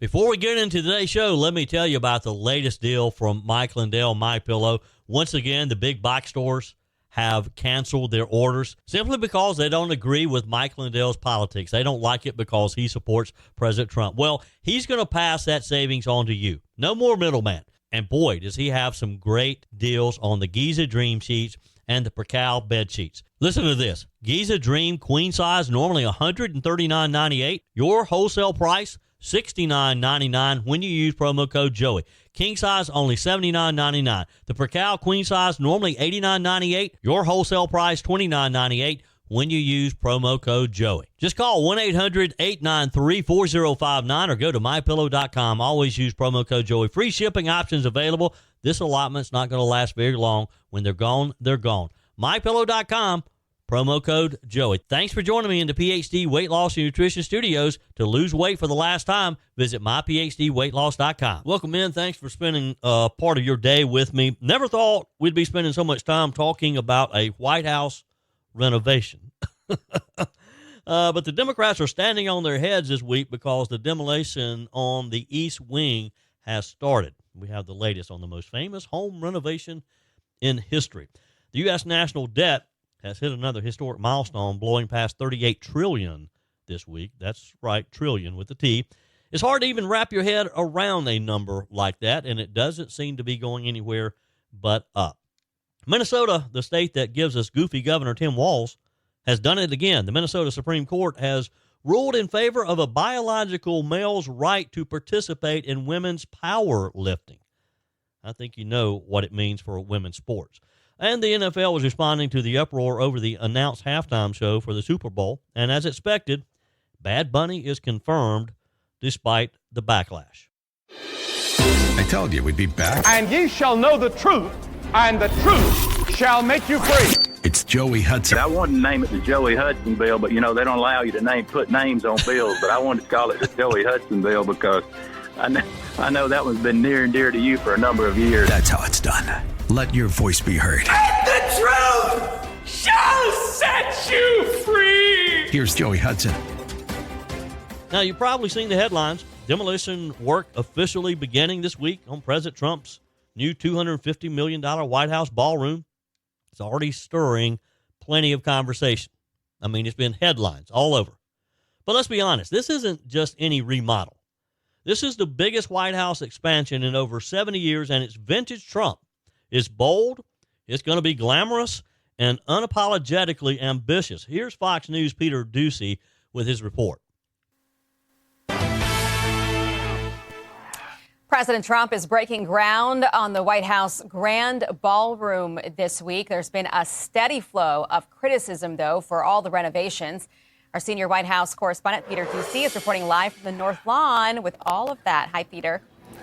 Before we get into today's show, let me tell you about the latest deal from Mike Lindell, MyPillow. Once again, the big box stores have canceled their orders simply because they don't agree with Mike Lindell's politics. They don't like it because he supports President Trump. Well, he's going to pass that savings on to you. No more middleman. And boy, does he have some great deals on the Giza Dream sheets and the Percal bed sheets. Listen to this. Giza Dream queen size, normally $139.98. Your wholesale price, $69.99 when you use promo code Joey. King size, only $79.99. The Percal queen size, normally $89.98. Your wholesale price, $29.98 when you use promo code Joey. Just call 1-800-893-4059 or go to mypillow.com. Always use promo code Joey. Free shipping options available. This allotment's not going to last very long. When they're gone, they're gone. mypillow.com. Promo code Joey. Thanks for joining me in the PhD Weight Loss and Nutrition Studios. To lose weight for the last time, visit myphdweightloss.com. Welcome in. Thanks for spending part of your day with me. Never thought we'd be spending so much time talking about a White House renovation. But the Democrats are standing on their heads this week because the demolition on the East Wing has started. We have the latest on the most famous home renovation in history. The U.S. national debt has hit another historic milestone, blowing past $38 trillion this week. That's right, trillion with a T. It's hard to even wrap your head around a number like that, and it doesn't seem to be going anywhere but up. Minnesota, the state that gives us goofy Governor Tim Walz, has done it again. The Minnesota Supreme Court has ruled in favor of a biological male's right to participate in women's powerlifting. I think you know what it means for women's sports. And the NFL was responding to the uproar over the announced halftime show for the Super Bowl. And as expected, Bad Bunny is confirmed despite the backlash. I told you we'd be back. And ye shall know the truth, and the truth shall make you free. It's Joey Hudson. I wanted to name it the Joey Hudson bill, but, you know, they don't allow you to put names on bills. But I wanted to call it the Joey Hudson bill because I know that one's been near and dear to you for a number of years. That's how it's done. Let your voice be heard. And the truth shall set you free. Here's Joey Hudson. Now, you've probably seen the headlines. Demolition work officially beginning this week on President Trump's new $250 million White House ballroom. It's already stirring plenty of conversation. I mean, it's been headlines all over. But let's be honest, this isn't just any remodel. This is the biggest White House expansion in over 70 years, and it's vintage Trump. It's bold, it's going to be glamorous, and unapologetically ambitious. Here's Fox News' Peter Ducey with his report. President Trump is breaking ground on the White House Grand Ballroom this week. There's been a steady flow of criticism, though, for all the renovations. Our senior White House correspondent, Peter Ducey, is reporting live from the North Lawn with all of that. Hi, Peter.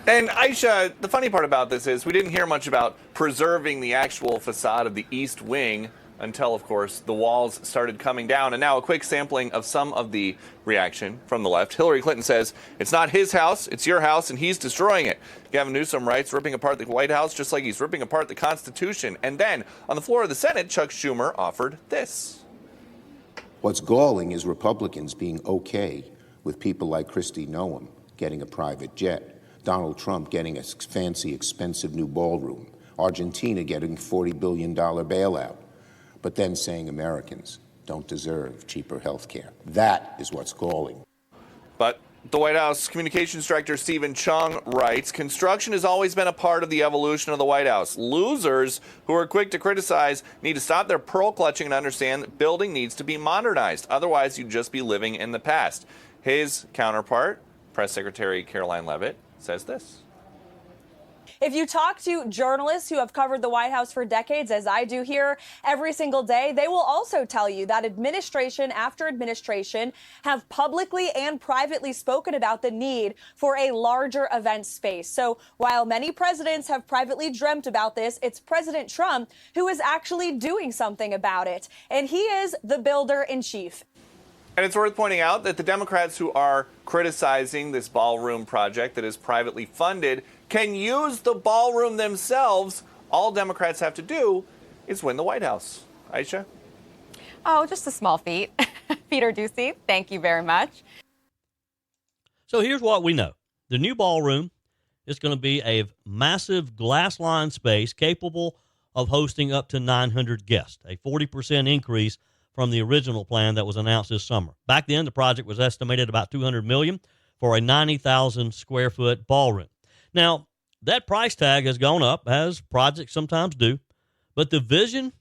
And Aisha, the funny part about this is we didn't hear much about preserving the actual facade of the East Wing until, of course, the walls started coming down. And now a quick sampling of some of the reaction from the left. Hillary Clinton says it's not his house, it's your house, and he's destroying it. Gavin Newsom writes, ripping apart the White House just like he's ripping apart the Constitution. And then on the floor of the Senate, Chuck Schumer offered this. What's galling is Republicans being okay with people like Kristi Noem getting a private jet, Donald Trump getting a fancy, expensive new ballroom, Argentina getting $40 billion bailout, but then saying Americans don't deserve cheaper health care. That is what's galling. But the White House Communications Director Stephen Chung writes, construction has always been a part of the evolution of the White House. Losers who are quick to criticize need to stop their pearl clutching and understand that building needs to be modernized. Otherwise, you'd just be living in the past. His counterpart, Press Secretary Caroline Leavitt, says this. If you talk to journalists who have covered the White House for decades, as I do here every single day, they will also tell you that administration after administration have publicly and privately spoken about the need for a larger event space. So while many presidents have privately dreamt about this, it's President Trump who is actually doing something about it. And he is the builder in chief. And it's worth pointing out that the Democrats who are criticizing this ballroom project that is privately funded can use the ballroom themselves. All Democrats have to do is win the White House. Aisha? Oh, just a small feat. Peter Ducey, thank you very much. So here's what we know. The new ballroom is going to be a massive glass-lined space capable of hosting up to 900 guests, a 40% increase from the original plan that was announced this summer. Back then, the project was estimated about $200 million for a 90,000 square foot ballroom. Now, that price tag has gone up, as projects sometimes do, but the vision,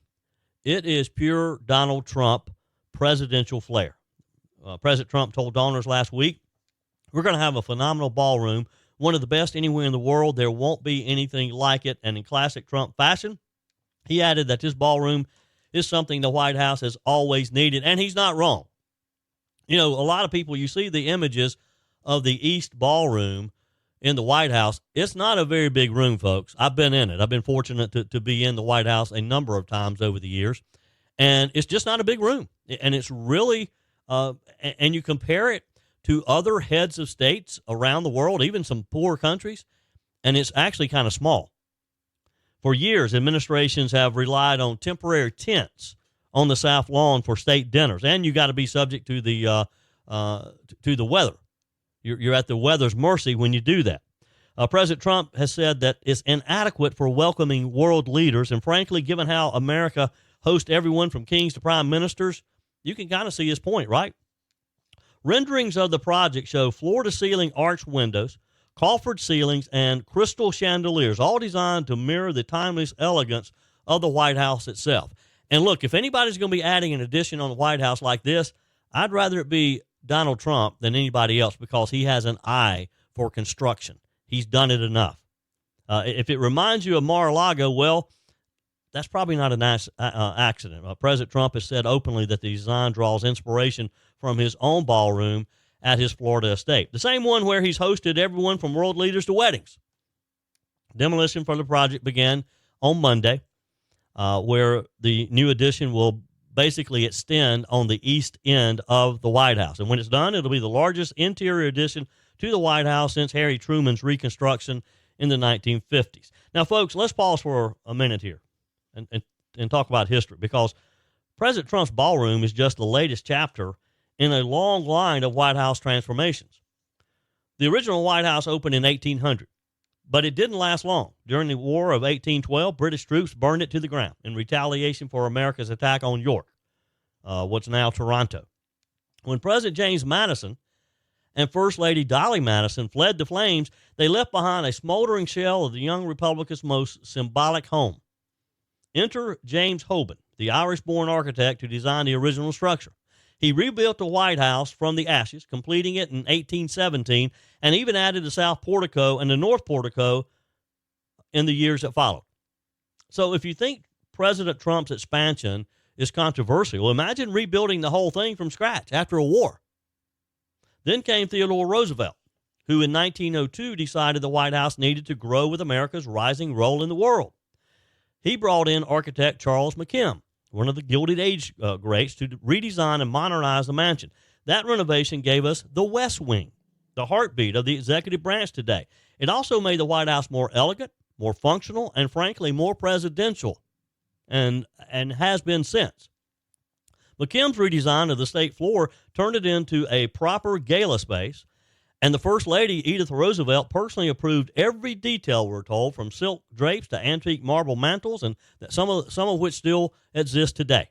it is pure Donald Trump presidential flair. President Trump told donors last week, we're going to have a phenomenal ballroom, one of the best anywhere in the world. There won't be anything like it. And in classic Trump fashion, he added that this ballroom is something the White House has always needed. And he's not wrong. You know, a lot of people, you see the images of the East Ballroom in the White House. It's not a very big room, folks. I've been in it. I've been fortunate to be in the White House a number of times over the years. And it's just not a big room. And it's really, and you compare it to other heads of states around the world, even some poor countries, and it's actually kind of small. For years, administrations have relied on temporary tents on the South Lawn for state dinners, and you got to be subject to the weather. You're at the weather's mercy when you do that. President Trump has said that it's inadequate for welcoming world leaders, and frankly, given how America hosts everyone from kings to prime ministers, you can kind of see his point, right? Renderings of the project show floor-to-ceiling arched windows, coffered ceilings, and crystal chandeliers, all designed to mirror the timeless elegance of the White House itself. And look, if anybody's going to be adding an addition on the White House like this, I'd rather it be Donald Trump than anybody else because he has an eye for construction. He's done it enough. If it reminds you of Mar-a-Lago, well, that's probably not an accident. President Trump has said openly that the design draws inspiration from his own ballroom at his Florida estate, the same one where he's hosted everyone from world leaders to weddings. Demolition for the project began on Monday, where the new addition will basically extend on the east end of the White House. And when it's done, it'll be the largest interior addition to the White House since Harry Truman's reconstruction in the 1950s. Now, folks, let's pause for a minute here and talk about history, because President Trump's ballroom is just the latest chapter in a long line of White House transformations. The original White House opened in 1800, but it didn't last long. During the War of 1812, British troops burned it to the ground in retaliation for America's attack on York, what's now Toronto. When President James Madison and First Lady Dolly Madison fled the flames, they left behind a smoldering shell of the young Republic's most symbolic home. Enter James Hoban, the Irish-born architect who designed the original structure. He rebuilt the White House from the ashes, completing it in 1817, and even added the south portico and the north portico in the years that followed. So if you think President Trump's expansion is controversial, imagine rebuilding the whole thing from scratch after a war. Then came Theodore Roosevelt, who in 1902 decided the White House needed to grow with America's rising role in the world. He brought in architect Charles McKim, one of the Gilded Age greats, to redesign and modernize the mansion. That renovation gave us the West Wing, the heartbeat of the executive branch today. It also made the White House more elegant, more functional, and frankly, more presidential, and has been since. McKim's redesign of the state floor turned it into a proper gala space, and the First Lady, Edith Roosevelt, personally approved every detail, we're told, from silk drapes to antique marble mantels, and some of which still exist today.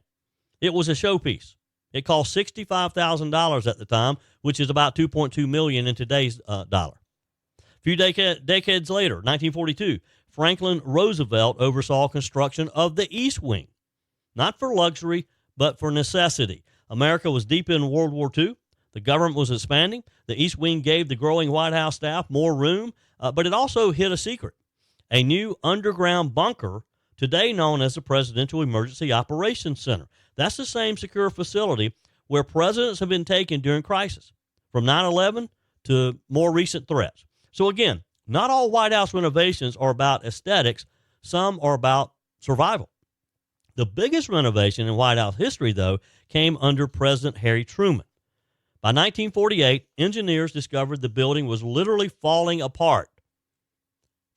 It was a showpiece. It cost $65,000 at the time, which is about $2.2 million in today's dollar. A few decades later, 1942, Franklin Roosevelt oversaw construction of the East Wing, not for luxury, but for necessity. America was deep in World War II. The government was expanding. The East Wing gave the growing White House staff more room, but it also hid a secret: a new underground bunker, today known as the Presidential Emergency Operations Center. That's the same secure facility where presidents have been taken during crisis, from 9/11 to more recent threats. So again, not all White House renovations are about aesthetics. Some are about survival. The biggest renovation in White House history, though, came under President Harry Truman. By 1948, engineers discovered the building was literally falling apart.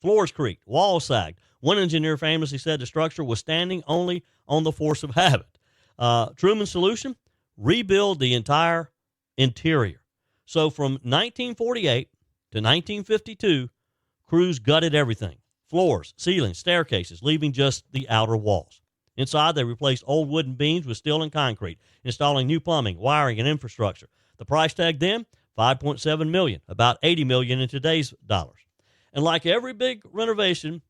Floors creaked, walls sagged. One engineer famously said the structure was standing only on the force of habit. Truman's solution? Rebuild the entire interior. So from 1948 to 1952, crews gutted everything. Floors, ceilings, staircases, leaving just the outer walls. Inside, they replaced old wooden beams with steel and concrete, installing new plumbing, wiring, and infrastructure. The price tag then, $5.7 million, about $80 million in today's dollars. And like every big renovation,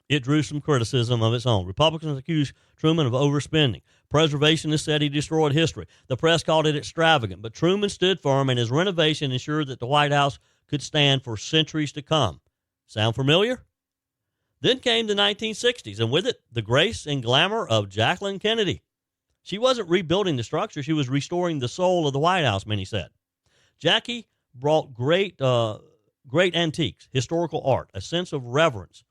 it drew some criticism of its own. Republicans accused Truman of overspending. Preservationists said he destroyed history. The press called it extravagant, but Truman stood firm, and his renovation ensured that the White House could stand for centuries to come. Sound familiar? Then came the 1960s, and with it, the grace and glamour of Jacqueline Kennedy. She wasn't rebuilding the structure. She was restoring the soul of the White House, many said. Jackie brought great antiques, historical art, a sense of reverence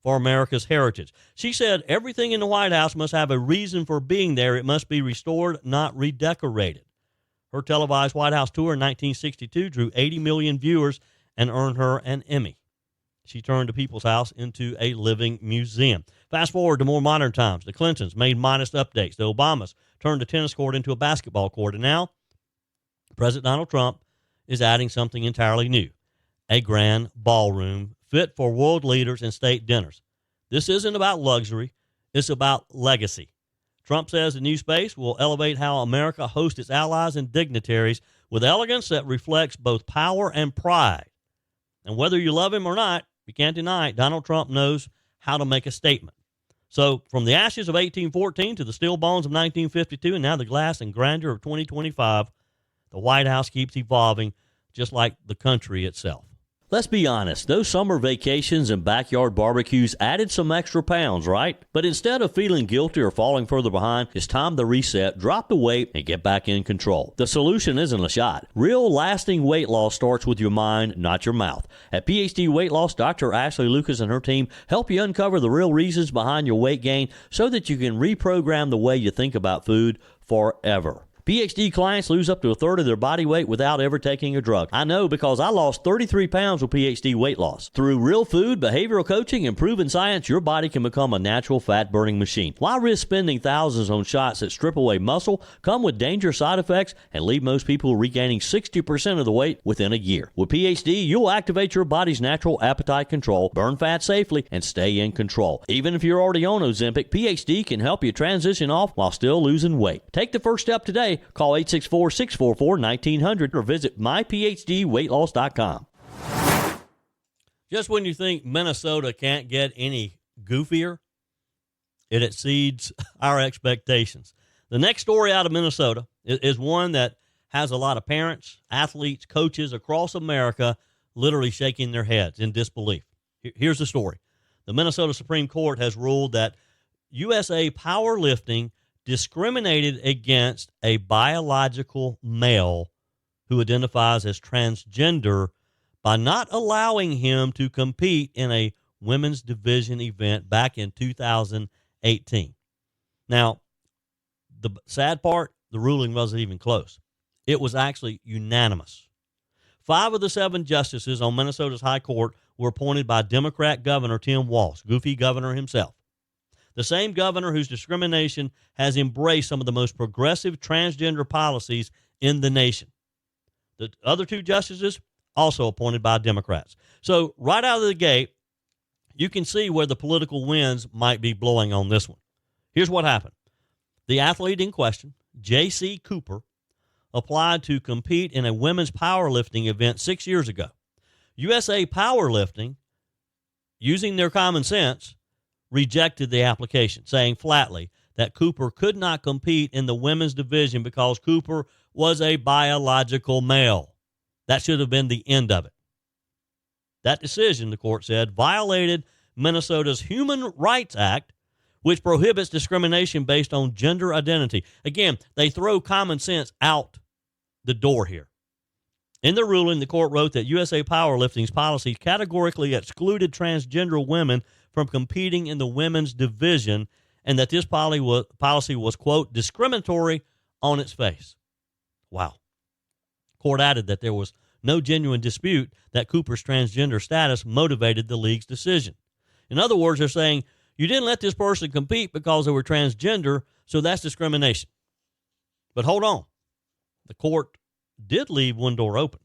for America's heritage. She said everything in the White House must have a reason for being there. It must be restored, not redecorated. Her televised White House tour in 1962 drew 80 million viewers and earned her an Emmy. She turned the People's House into a living museum. Fast forward to more modern times. The Clintons made modest updates. The Obamas turned the tennis court into a basketball court. And now, President Donald Trump is adding something entirely new, a grand ballroom fit for world leaders and state dinners. This isn't about luxury. It's about legacy. Trump says the new space will elevate how America hosts its allies and dignitaries with elegance that reflects both power and pride. And whether you love him or not, you can't deny it, Donald Trump knows how to make a statement. So from the ashes of 1814 to the steel bones of 1952 and now the glass and grandeur of 2025, the White House keeps evolving just like the country itself. Let's be honest, those summer vacations and backyard barbecues added some extra pounds, right? But instead of feeling guilty or falling further behind, it's time to reset, drop the weight, and get back in control. The solution isn't a shot. Real lasting weight loss starts with your mind, not your mouth. At PhD Weight Loss, Dr. Ashley Lucas and her team help you uncover the real reasons behind your weight gain so that you can reprogram the way you think about food forever. PhD clients lose up to a third of their body weight without ever taking a drug. I know because I lost 33 pounds with PhD weight loss. Through real food, behavioral coaching, and proven science, your body can become a natural fat-burning machine. Why risk spending thousands on shots that strip away muscle, come with dangerous side effects, and leave most people regaining 60% of the weight within a year? With PhD, you'll activate your body's natural appetite control, burn fat safely, and stay in control. Even if you're already on Ozempic, PhD can help you transition off while still losing weight. Take the first step today. Call 864-644-1900 or visit myphdweightloss.com. Just when you think Minnesota can't get any goofier, it exceeds our expectations. The next story out of Minnesota is one that has a lot of parents, athletes, coaches across America literally shaking their heads in disbelief. Here's the story. The Minnesota Supreme Court has ruled that USA powerlifting discriminated against a biological male who identifies as transgender by not allowing him to compete in a women's division event back in 2018. Now, the sad part, the ruling wasn't even close. It was actually unanimous. 5 of the 7 justices on Minnesota's High Court were appointed by Democrat Governor Tim Walz, goofy governor himself. The same governor whose discrimination has embraced some of the most progressive transgender policies in the nation. The other 2 justices also appointed by Democrats. So right out of the gate, you can see where the political winds might be blowing on this one. Here's what happened. The athlete in question, J.C. Cooper, applied to compete in a women's powerlifting event 6 years ago. USA Powerlifting, using their common sense, rejected the application, saying flatly that Cooper could not compete in the women's division because Cooper was a biological male. That should have been the end of it. That decision, the court said, violated Minnesota's Human Rights Act, which prohibits discrimination based on gender identity. Again, they throw common sense out the door here. In the ruling, the court wrote that USA Powerlifting's policies categorically excluded transgender women from competing in the women's division, and that this policy was, quote, discriminatory on its face. Wow. Court added that there was no genuine dispute that Cooper's transgender status motivated the league's decision. In other words, they're saying, you didn't let this person compete because they were transgender, so that's discrimination. But hold on. The court did leave one door open.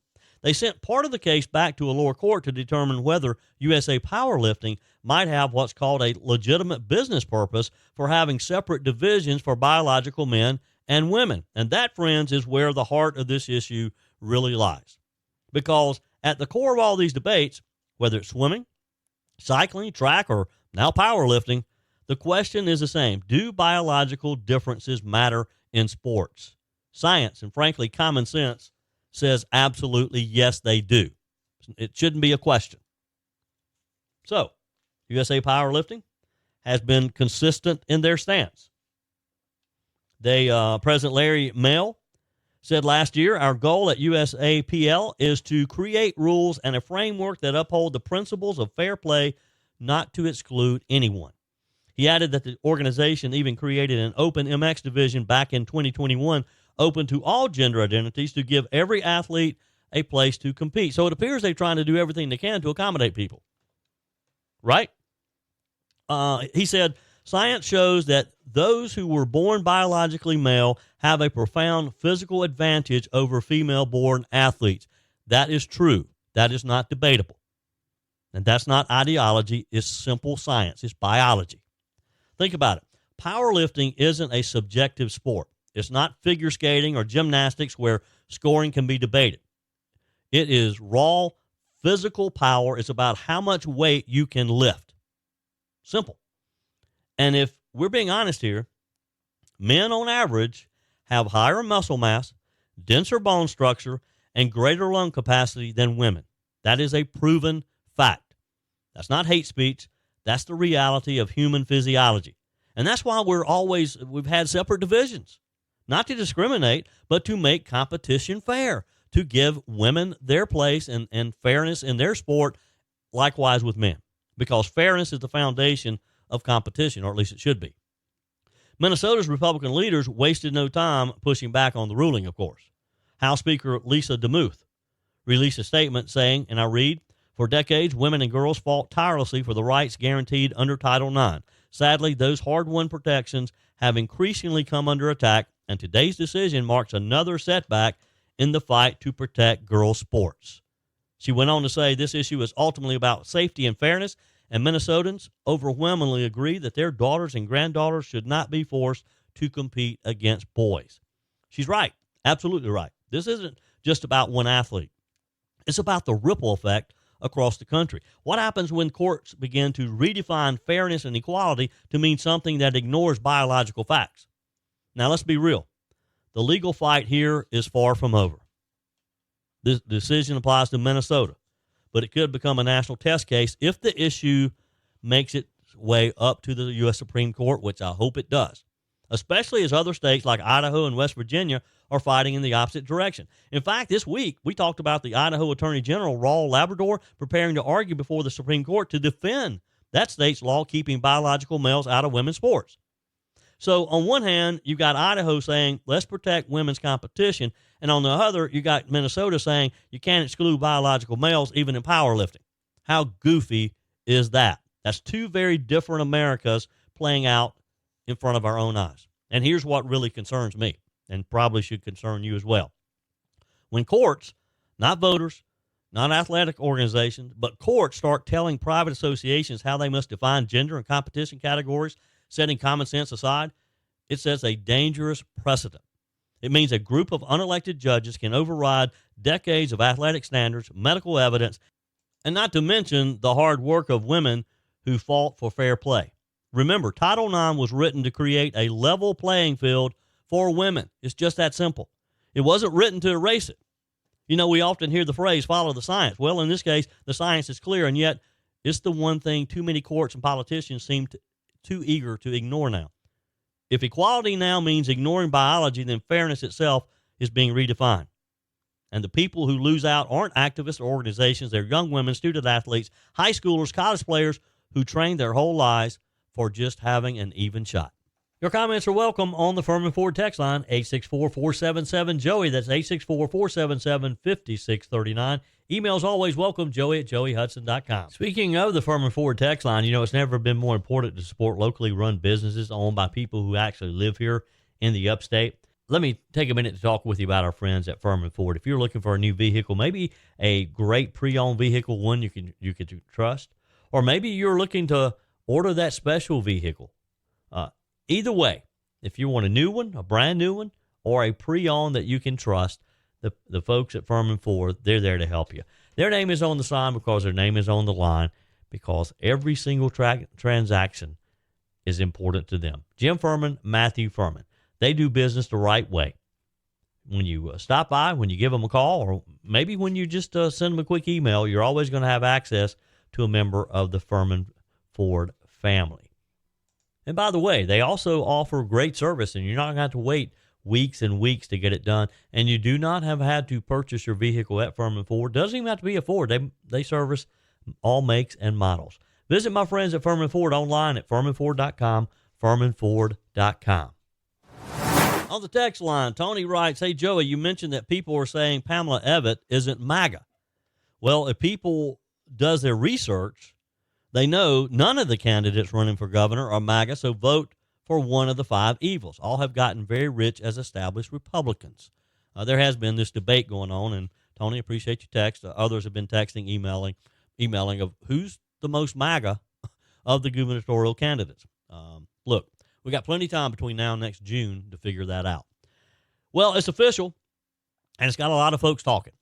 They sent part of the case back to a lower court to determine whether USA Powerlifting might have what's called a legitimate business purpose for having separate divisions for biological men and women. And that, friends, is where the heart of this issue really lies. Because at the core of all these debates, whether it's swimming, cycling, track, or now powerlifting, the question is the same. Do biological differences matter in sports? Science, and frankly, common sense, says absolutely yes, they do. It shouldn't be a question. So, USA Powerlifting has been consistent in their stance. President Larry Mell said last year, our goal at USAPL is to create rules and a framework that uphold the principles of fair play, not to exclude anyone. He added that the organization even created an open MX division back in 2021, open to all gender identities, to give every athlete a place to compete. So it appears they're trying to do everything they can to accommodate people. Right? He said, science shows that those who were born biologically male have a profound physical advantage over female-born athletes. That is true. That is not debatable. And that's not ideology. It's simple science. It's biology. Think about it. Powerlifting isn't a subjective sport. It's not figure skating or gymnastics where scoring can be debated. It is raw physical power. It's about how much weight you can lift. Simple. And if we're being honest here, men on average have higher muscle mass, denser bone structure, and greater lung capacity than women. That is a proven fact. That's not hate speech. That's the reality of human physiology. And that's why we've had separate divisions. Not to discriminate, but to make competition fair, to give women their place and fairness in their sport, likewise with men. Because fairness is the foundation of competition, or at least it should be. Minnesota's Republican leaders wasted no time pushing back on the ruling, of course. House Speaker Lisa DeMuth released a statement saying, and I read, for decades, women and girls fought tirelessly for the rights guaranteed under Title IX. Sadly, those hard-won protections have increasingly come under attack, and today's decision marks another setback in the fight to protect girls' sports. She went on to say this issue is ultimately about safety and fairness, and Minnesotans overwhelmingly agree that their daughters and granddaughters should not be forced to compete against boys. She's right, absolutely right. This isn't just about one athlete. It's about the ripple effect across the country. What happens when courts begin to redefine fairness and equality to mean something that ignores biological facts? Now, let's be real. The legal fight here is far from over. This decision applies to Minnesota, but it could become a national test case if the issue makes its way up to the U.S. Supreme Court, which I hope it does, especially as other states like Idaho and West Virginia are fighting in the opposite direction. In fact, this week, we talked about the Idaho Attorney General, Raul Labrador, preparing to argue before the Supreme Court to defend that state's law keeping biological males out of women's sports. So on one hand, you've got Idaho saying, let's protect women's competition. And on the other, you got Minnesota saying you can't exclude biological males even in powerlifting. How goofy is that? That's two very different Americas playing out in front of our own eyes. And here's what really concerns me, and probably should concern you as well. When courts, not voters, not athletic organizations, but courts start telling private associations how they must define gender and competition categories, setting common sense aside, it sets a dangerous precedent. It means a group of unelected judges can override decades of athletic standards, medical evidence, and not to mention the hard work of women who fought for fair play. Remember, Title IX was written to create a level playing field for women. It's just that simple. It wasn't written to erase it. You know, we often hear the phrase, follow the science. Well, in this case, the science is clear, and yet it's the one thing too many courts and politicians seem too eager to ignore now. If equality now means ignoring biology, then fairness itself is being redefined. And the people who lose out aren't activists or organizations. They're young women, student athletes, high schoolers, college players who trained their whole lives for just having an even shot. Your comments are welcome on the Furman Ford text line, 864-477-JOEY. That's 864-477-5639. Emails always welcome, joey@joeyhudson.com. Speaking of the Furman Ford text line, you know, it's never been more important to support locally run businesses owned by people who actually live here in the upstate. let me take a minute to talk with you about our friends at Furman Ford. If you're looking for a new vehicle, maybe a great pre-owned vehicle, one you can trust, or maybe you're looking to order that special vehicle. Either way, if you want a new one, a brand new one, or a pre-owned that you can trust, the folks at Furman Ford, they're there to help you. Their name is on the sign because their name is on the line, because every single transaction is important to them. Jim Furman, Matthew Furman. They do business the right way. When you stop by, when you give them a call, or maybe when you just send them a quick email, you're always going to have access to a member of the Furman Ford family. And by the way, they also offer great service, and you're not going to have to wait weeks and weeks to get it done. And you do not have had to purchase your vehicle at Furman Ford. Doesn't even have to be a Ford. They service all makes and models. Visit my friends at Furman Ford online at FurmanFord.com, FurmanFord.com. On the text line, Tony writes, "Hey, Joey, you mentioned that people are saying Pamela Evett isn't MAGA. Well, if people does their research, they know none of the candidates running for governor are MAGA, so vote for one of the five evils. All have gotten very rich as established Republicans." There has been this debate going on, and Tony, appreciate your text. Others have been texting, emailing of who's the most MAGA of the gubernatorial candidates. Look, we got plenty of time between now and next June to figure that out. Well, it's official, and it's got a lot of folks talking.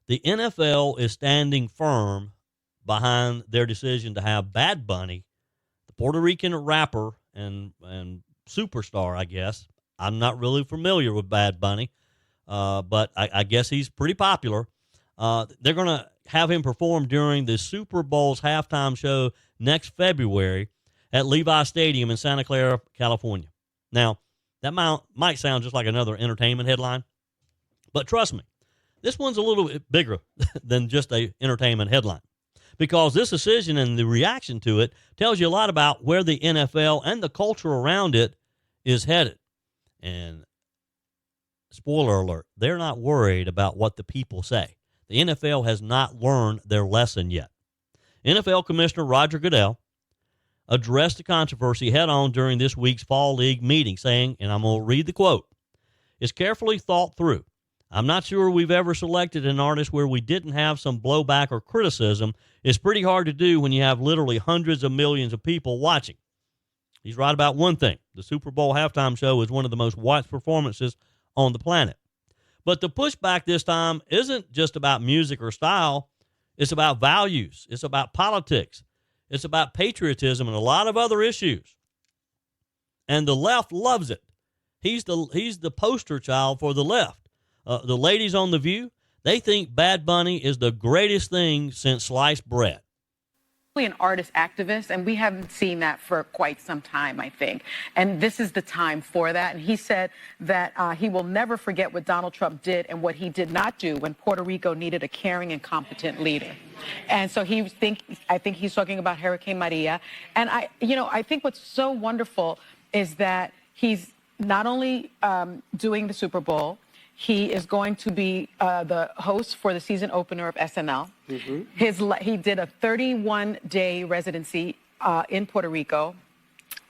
The NFL is standing firm behind their decision to have Bad Bunny, the Puerto Rican rapper and superstar, I guess. I'm not really familiar with Bad Bunny, but I guess he's pretty popular. They're going to have him perform during the Super Bowl's halftime show next February at Levi Stadium in Santa Clara, California. Now, that might sound just like another entertainment headline, but trust me, this one's a little bit bigger than just a entertainment headline, because this decision and the reaction to it tells you a lot about where the NFL and the culture around it is headed. And spoiler alert, they're not worried about what the people say. The NFL has not learned their lesson yet. NFL Commissioner Roger Goodell addressed the controversy head on during this week's Fall League meeting, saying, and I'm going to read the quote, "It's carefully thought through. I'm not sure we've ever selected an artist where we didn't have some blowback or criticism. It's pretty hard to do when you have literally hundreds of millions of people watching." He's right about one thing. The Super Bowl halftime show is one of the most watched performances on the planet. But the pushback this time isn't just about music or style. It's about values. It's about politics. It's about patriotism and a lot of other issues. And the left loves it. He's the poster child for the left. The ladies on The View, they think Bad Bunny is the greatest thing since sliced bread. An artist activist, and we haven't seen that for quite some time, I think. And this is the time for that. And he said that he will never forget what Donald Trump did and what he did not do when Puerto Rico needed a caring and competent leader. And so I think he's talking about Hurricane Maria. And I think what's so wonderful is that he's not only doing the Super Bowl, he is going to be the host for the season opener of SNL. Mm-hmm. He did a 31-day residency in Puerto Rico,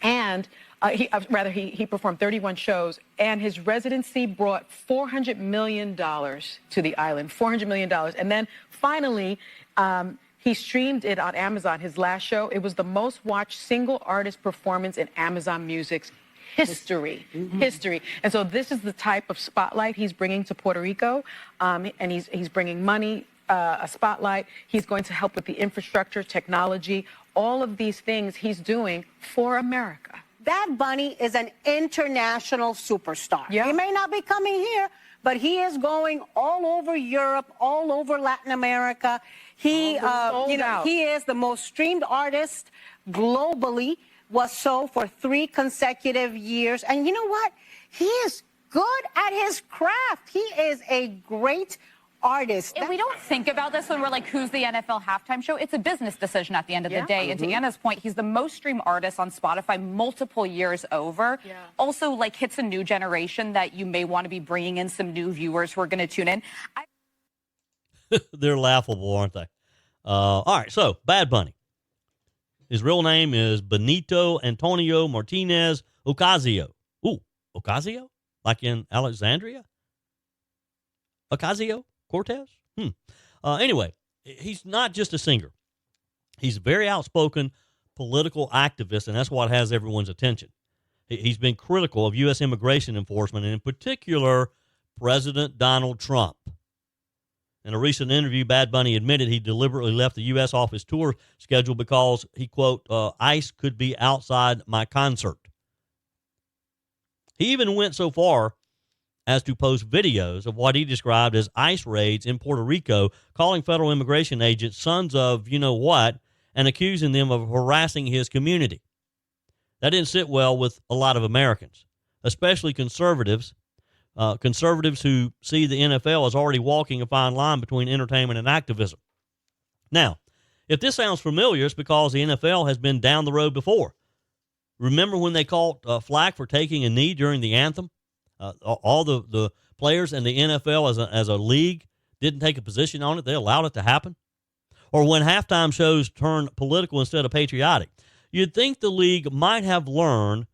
and he performed 31 shows, and his residency brought $400 million to the island, $400 million. And then finally, he streamed it on Amazon, his last show. It was the most watched single artist performance in Amazon Music's history. And so this is the type of spotlight he's bringing to Puerto Rico, and he's bringing money, a spotlight. He's going to help with the infrastructure, technology, all of these things he's doing for America. Bad Bunny is an international superstar. Yeah. He may not be coming here, but he is going all over Europe, all over Latin America. He is the most streamed artist globally. Was so for 3 consecutive years. And you know what? He is good at his craft. He is a great artist. And we don't think about this when we're like, who's the NFL halftime show? It's a business decision at the end of the day. And to Anna's point, he's the most streamed artist on Spotify multiple years over. Yeah. Also, like, hits a new generation that you may want to be bringing in some new viewers who are going to tune in. They're laughable, aren't they? All right, so Bad Bunny. His real name is Benito Antonio Martinez Ocasio. Ooh, Ocasio? like in Alexandria? Ocasio-Cortez? Anyway, he's not just a singer. He's a very outspoken political activist, and that's what has everyone's attention. He's been critical of U.S. immigration enforcement, and in particular, President Donald Trump. In a recent interview, Bad Bunny admitted he deliberately left the U.S. off his tour schedule because he, quote, ICE could be outside my concert. He even went so far as to post videos of what he described as ICE raids in Puerto Rico, calling federal immigration agents sons of you-know-what and accusing them of harassing his community. That didn't sit well with a lot of Americans, especially conservatives who see the NFL as already walking a fine line between entertainment and activism. Now, if this sounds familiar, it's because the NFL has been down the road before. Remember when they caught flack for taking a knee during the anthem? All the players and the NFL as a league didn't take a position on it. They allowed it to happen. Or when halftime shows turned political instead of patriotic. You'd think the league might have learned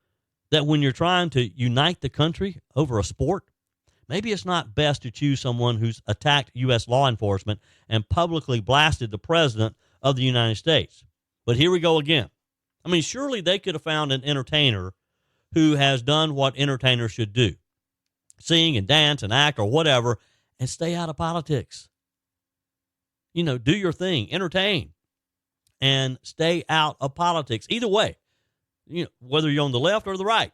that when you're trying to unite the country over a sport, maybe it's not best to choose someone who's attacked U.S. law enforcement and publicly blasted the president of the United States. But here we go again. I mean, surely they could have found an entertainer who has done what entertainers should do. Sing and dance and act or whatever, and stay out of politics. You know, do your thing, entertain, and stay out of politics. Either way, you know, whether you're on the left or the right.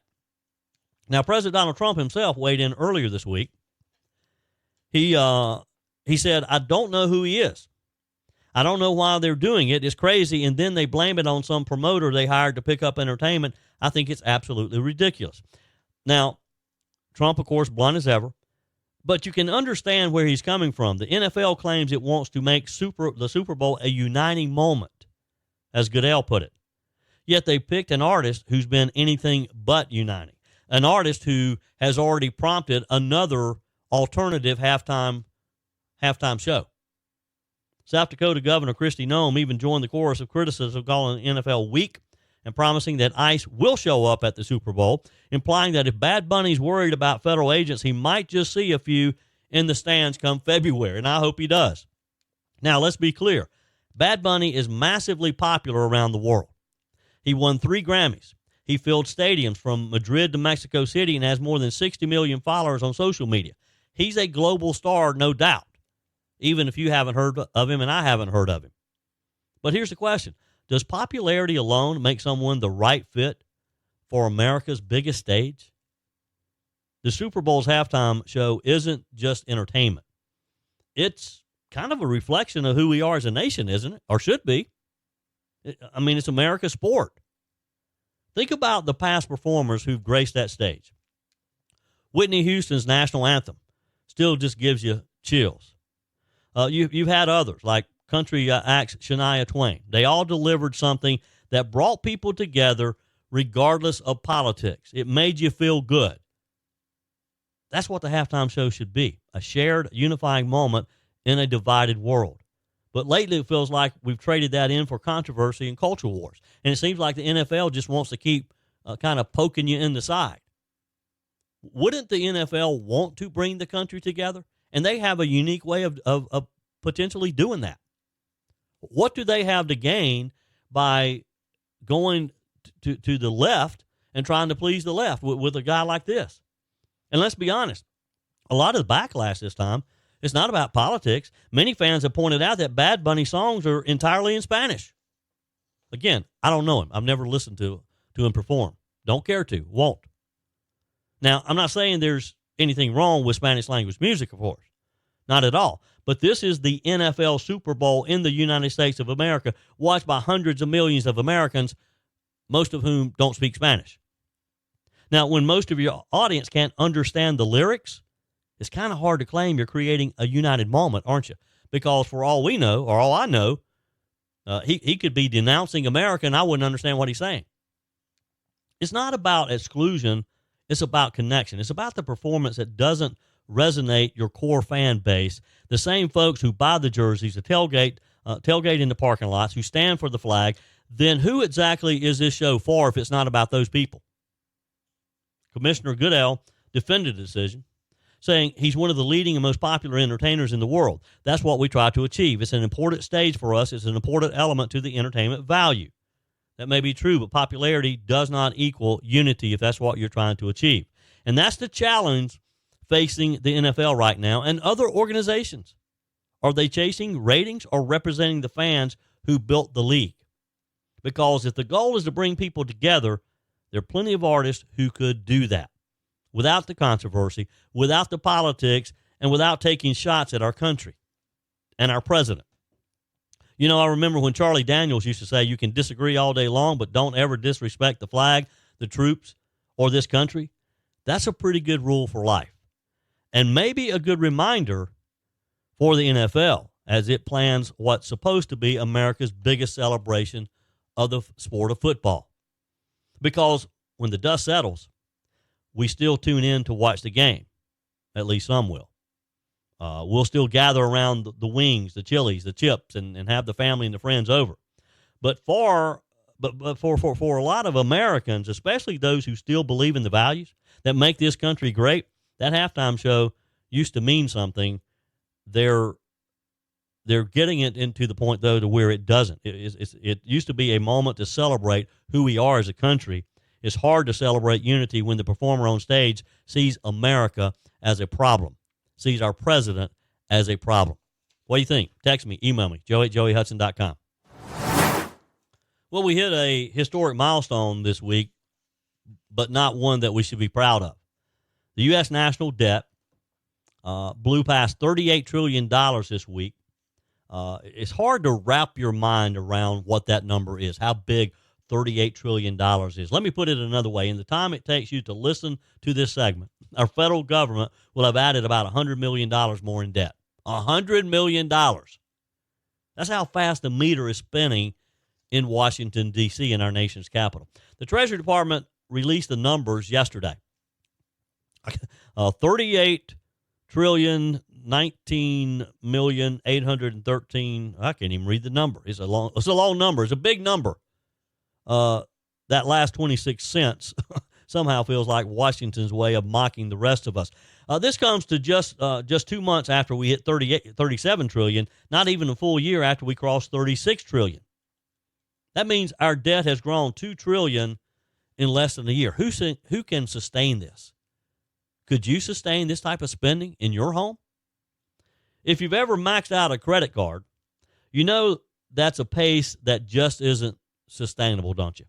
Now, President Donald Trump himself weighed in earlier this week. He said, I don't know who he is. I don't know why they're doing it. It's crazy. And then they blame it on some promoter they hired to pick up entertainment. I think it's absolutely ridiculous. Now, Trump, of course, blunt as ever, but you can understand where he's coming from. The NFL claims it wants to make the Super Bowl a uniting moment, as Goodell put it. Yet they picked an artist who's been anything but uniting, an artist who has already prompted another alternative halftime show. South Dakota Governor Kristi Noem even joined the chorus of criticism calling the NFL weak and promising that ICE will show up at the Super Bowl, implying that if Bad Bunny's worried about federal agents, he might just see a few in the stands come February, and I hope he does. Now, let's be clear. Bad Bunny is massively popular around the world. He won 3 Grammys. He filled stadiums from Madrid to Mexico City and has more than 60 million followers on social media. He's a global star, no doubt, even if you haven't heard of him and I haven't heard of him. But here's the question. Does popularity alone make someone the right fit for America's biggest stage? The Super Bowl's halftime show isn't just entertainment. It's kind of a reflection of who we are as a nation, isn't it? Or should be. I mean, it's America's sport. Think about the past performers who've graced that stage. Whitney Houston's national anthem still just gives you chills. You've had others like country acts Shania Twain. They all delivered something that brought people together regardless of politics. It made you feel good. That's what the halftime show should be, a shared, unifying moment in a divided world. But lately it feels like we've traded that in for controversy and culture wars. And it seems like the NFL just wants to keep kind of poking you in the side. Wouldn't the NFL want to bring the country together? And they have a unique way of potentially doing that. What do they have to gain by going to the left and trying to please the left with a guy like this? And let's be honest, a lot of the backlash this time, it's not about politics. Many fans have pointed out that Bad Bunny songs are entirely in Spanish. Again, I don't know him. I've never listened to him perform. Don't care to, won't. Now, I'm not saying there's anything wrong with Spanish language music, of course. Not at all. But this is the NFL Super Bowl in the United States of America, watched by hundreds of millions of Americans, most of whom don't speak Spanish. Now, when most of your audience can't understand the lyrics, it's kind of hard to claim you're creating a united moment, aren't you? Because for all we know, or all I know, he could be denouncing America and I wouldn't understand what he's saying. It's not about exclusion. It's about connection. It's about the performance that doesn't resonate your core fan base, the same folks who buy the jerseys, the tailgate in the parking lots, who stand for the flag. Then who exactly is this show for if it's not about those people? Commissioner Goodell defended the decision, saying he's one of the leading and most popular entertainers in the world. That's what we try to achieve. It's an important stage for us. It's an important element to the entertainment value. That may be true, but popularity does not equal unity if that's what you're trying to achieve. And that's the challenge facing the NFL right now and other organizations. Are they chasing ratings or representing the fans who built the league? Because if the goal is to bring people together, there are plenty of artists who could do that without the controversy, without the politics, and without taking shots at our country and our president. You know, I remember when Charlie Daniels used to say, you can disagree all day long, but don't ever disrespect the flag, the troops, or this country. That's a pretty good rule for life. And maybe a good reminder for the NFL as it plans what's supposed to be America's biggest celebration of the sport of football. Because when the dust settles, we still tune in to watch the game. At least some will. We'll still gather around the wings, the chilies, the chips, and have the family and the friends over. But for a lot of Americans, especially those who still believe in the values that make this country great, that halftime show used to mean something. They're getting it into the point, though, to where it doesn't. It used to be a moment to celebrate who we are as a country. It's hard to celebrate unity when the performer on stage sees America as a problem, sees our president as a problem. What do you think? Text me, email me, joey@joeyhudson.com. Well, we hit a historic milestone this week, but not one that we should be proud of. The U.S. national debt blew past $38 trillion this week. It's hard to wrap your mind around what that number is, how big $38 trillion is. Let me put it another way. In the time it takes you to listen to this segment, our federal government will have added about $100 million more in debt. $100 million. That's how fast the meter is spinning in Washington, D.C., in our nation's capital. The Treasury Department released the numbers yesterday. 38 trillion, 19,813. I can't even read the number. It's a long number. It's a big number. That last 26 cents somehow feels like Washington's way of mocking the rest of us. This comes to just 2 months after we hit 37 trillion, not even a full year after we crossed 36 trillion. That means our debt has grown 2 trillion in less than a year. Who can sustain this? Could you sustain this type of spending in your home? If you've ever maxed out a credit card, you know that's a pace that just isn't sustainable, don't you?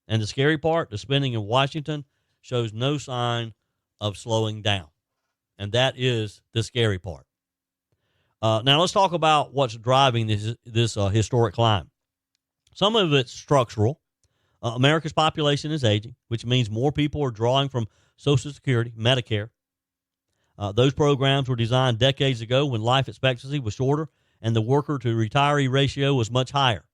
And the scary part, the spending in Washington shows no sign of slowing down. And that is the scary part. Now let's talk about what's driving this historic climb. Some of it's structural. America's population is aging, which means more people are drawing from Social Security, Medicare. Those programs were designed decades ago when life expectancy was shorter and the worker to retiree ratio was much higher.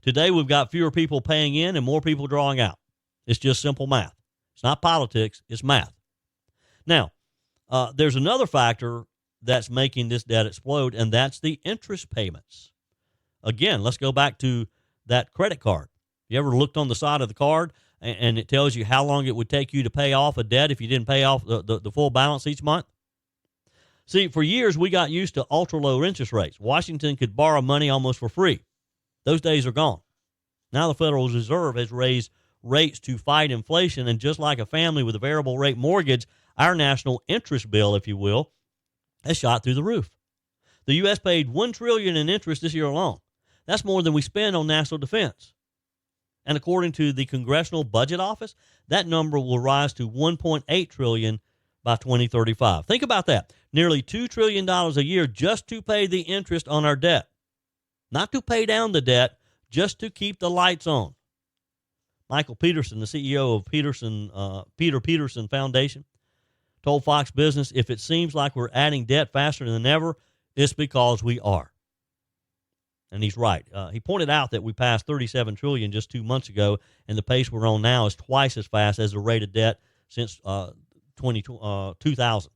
Today, we've got fewer people paying in and more people drawing out. It's just simple math. It's not politics, it's math. Now, there's another factor that's making this debt explode, and that's the interest payments. Again, let's go back to that credit card. You ever looked on the side of the card and it tells you how long it would take you to pay off a debt if you didn't pay off the full balance each month? See, for years, we got used to ultra-low interest rates. Washington could borrow money almost for free. Those days are gone. Now the Federal Reserve has raised rates to fight inflation, and just like a family with a variable rate mortgage, our national interest bill, if you will, has shot through the roof. The U.S. paid $1 trillion in interest this year alone. That's more than we spend on national defense. And according to the Congressional Budget Office, that number will rise to $1.8 trillion by 2035. Think about that. Nearly $2 trillion a year just to pay the interest on our debt. Not to pay down the debt, just to keep the lights on. Michael Peterson, the CEO of Peter Peterson Foundation, told Fox Business, if it seems like we're adding debt faster than ever, it's because we are. And he's right. He pointed out that we passed 37 trillion just 2 months ago, and the pace we're on now is twice as fast as the rate of debt since 2000.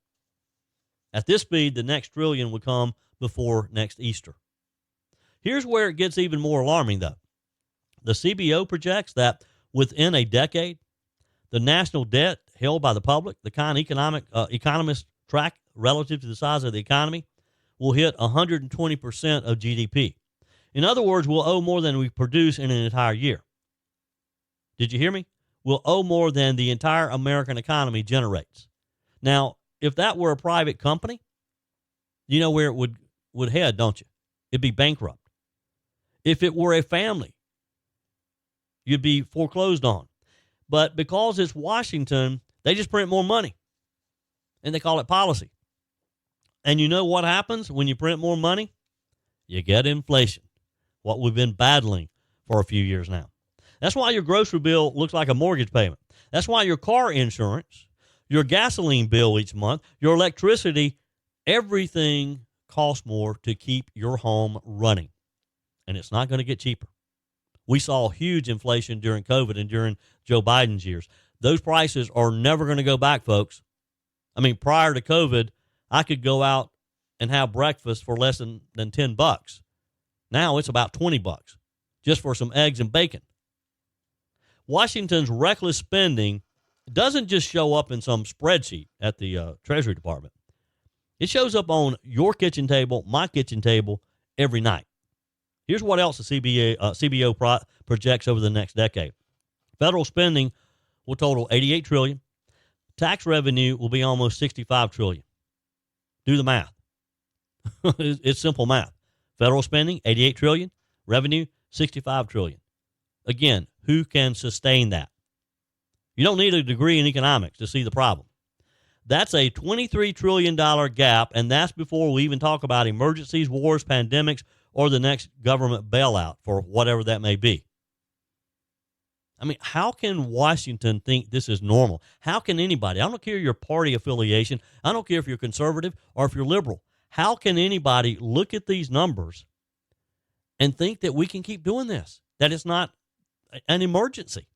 At this speed, the next trillion would come before next Easter. Here's where it gets even more alarming, though. The CBO projects that within a decade, the national debt held by the public, the kind economists track relative to the size of the economy, will hit 120% of GDP. In other words, we'll owe more than we produce in an entire year. Did you hear me? We'll owe more than the entire American economy generates. Now, if that were a private company, you know where it would head, don't you? It'd be bankrupt. If it were a family, you'd be foreclosed on. But because it's Washington, they just print more money, and they call it policy. And you know what happens when you print more money? You get inflation, what we've been battling for a few years now. That's why your grocery bill looks like a mortgage payment. That's why your car insurance, your gasoline bill each month, your electricity, everything costs more to keep your home running. And it's not going to get cheaper. We saw huge inflation during COVID and during Joe Biden's years. Those prices are never going to go back, folks. I mean, prior to COVID, I could go out and have breakfast for less than $10. Now it's about $20 just for some eggs and bacon. Washington's reckless spending doesn't just show up in some spreadsheet at the Treasury Department. It shows up on your kitchen table, my kitchen table, every night. Here's what else the CBO projects over the next decade. Federal spending will total $88 trillion. Tax revenue will be almost $65 trillion. Do the math. It's simple math. Federal spending, $88 trillion. Revenue, $65 trillion. Again, who can sustain that? You don't need a degree in economics to see the problem. That's a $23 trillion gap, and that's before we even talk about emergencies, wars, pandemics, or the next government bailout for whatever that may be. I mean, how can Washington think this is normal? How can anybody? I don't care your party affiliation. I don't care if you're conservative or if you're liberal. How can anybody look at these numbers and think that we can keep doing this, that it's not an emergency?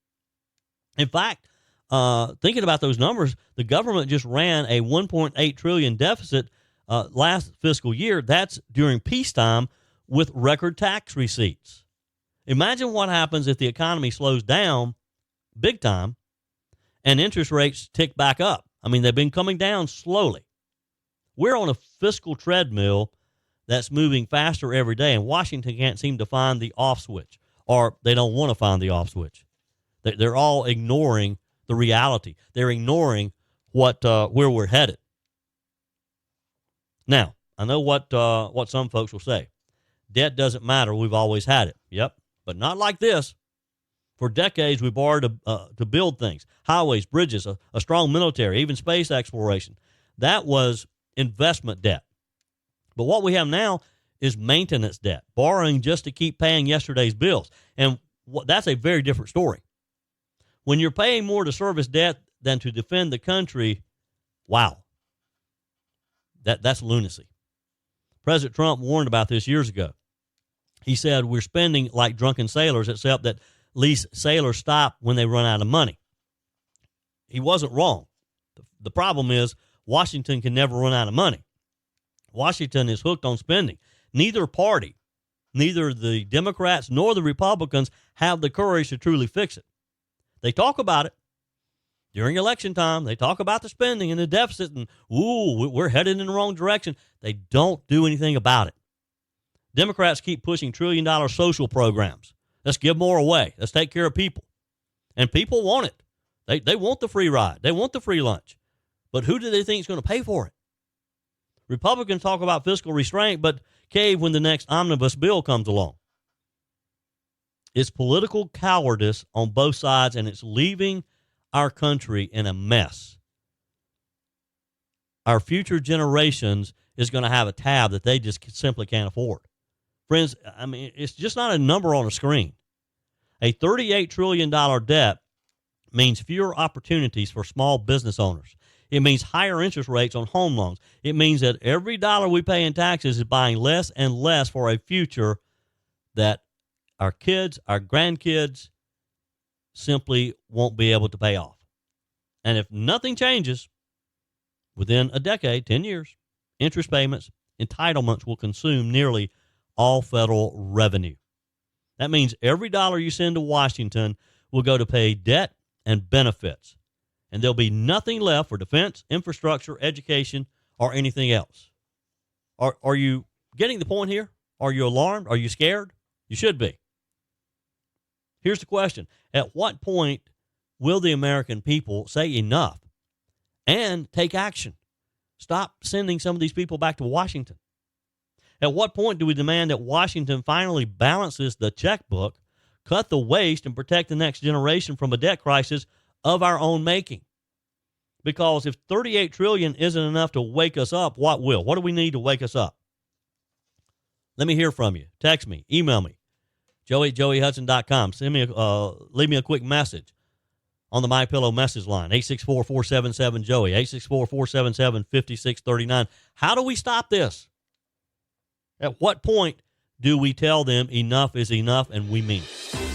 In fact, thinking about those numbers, the government just ran a $1.8 trillion deficit last fiscal year. That's during peacetime with record tax receipts. Imagine what happens if the economy slows down big time and interest rates tick back up. I mean, they've been coming down slowly. We're on a fiscal treadmill that's moving faster every day, and Washington can't seem to find the off switch, or they don't want to find the off switch. They're all ignoring the reality. They're ignoring where we're headed. Now, I know what some folks will say. Debt doesn't matter. We've always had it. Yep. But not like this. For decades, we borrowed to build things, highways, bridges, a strong military, even space exploration. That was investment debt. But what we have now is maintenance debt, borrowing just to keep paying yesterday's bills. And that's a very different story. When you're paying more to service debt than to defend the country, wow, that's lunacy. President Trump warned about this years ago. He said, we're spending like drunken sailors, except that at least sailors stop when they run out of money. He wasn't wrong. The problem is Washington can never run out of money. Washington is hooked on spending. Neither party, neither the Democrats nor the Republicans, have the courage to truly fix it. They talk about it during election time. They talk about the spending and the deficit and, we're headed in the wrong direction. They don't do anything about it. Democrats keep pushing trillion-dollar social programs. Let's give more away. Let's take care of people. And people want it. They want the free ride. They want the free lunch. But who do they think is going to pay for it? Republicans talk about fiscal restraint, but cave when the next omnibus bill comes along. It's political cowardice on both sides, and it's leaving our country in a mess. Our future generations is going to have a tab that they just simply can't afford. Friends, I mean, it's just not a number on a screen. A $38 trillion debt means fewer opportunities for small business owners. It means higher interest rates on home loans. It means that every dollar we pay in taxes is buying less and less for a future that our kids, our grandkids simply won't be able to pay off. And if nothing changes, within a decade, 10 years, interest payments, entitlements will consume nearly all federal revenue. That means every dollar you send to Washington will go to pay debt and benefits. and there'll be nothing left for defense, infrastructure, education, or anything else. Are you getting the point here? Are you alarmed? Are you scared? You should be. Here's the question. At what point will the American people say enough and take action? Stop sending some of these people back to Washington. At what point do we demand that Washington finally balances the checkbook, cut the waste, and protect the next generation from a debt crisis of our own making? Because if $38 trillion isn't enough to wake us up, what will? What do we need to wake us up? Let me hear from you. Text me, email me, joey@joeyhudson.com. Leave me a quick message on the MyPillow message line, 864-477-JOEY, 864-477-5639. How do we stop this? At what point do we tell them enough is enough and we mean it?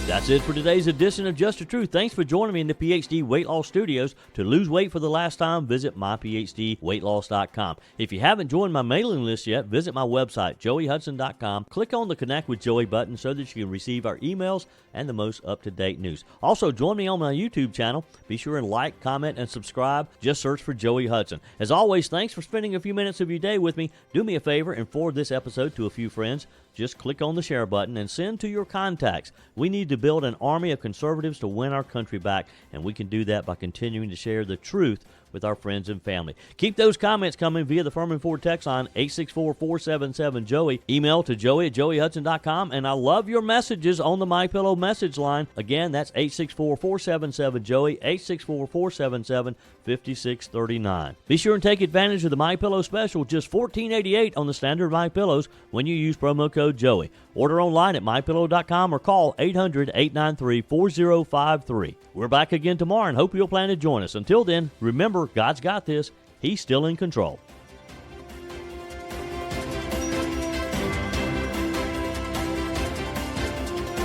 That's it for today's edition of Just the Truth. Thanks for joining me in the PhD Weight Loss Studios. To lose weight for the last time, visit myphdweightloss.com. If you haven't joined my mailing list yet, visit my website, joeyhudson.com. Click on the Connect with Joey button so that you can receive our emails and the most up-to-date news. Also, join me on my YouTube channel. Be sure and like, comment, and subscribe. Just search for Joey Hudson. As always, thanks for spending a few minutes of your day with me. Do me a favor and forward this episode to a few friends. Just click on the share button and send to your contacts. We need to build an army of conservatives to win our country back, and we can do that by continuing to share the truth with our friends and family. Keep those comments coming via the Furman Ford text line, 864-477-JOEY. Email to joey@joeyhudson.com, and I love your messages on the MyPillow message line. Again, that's 864-477-JOEY, 864-477-5639. Be sure and take advantage of the MyPillow special, just $14.88 on the standard MyPillows when you use promo code Joey. Order online at mypillow.com or call 800-893-4053. We're back again tomorrow and hope you'll plan to join us. Until then, remember, God's got this. He's still in control.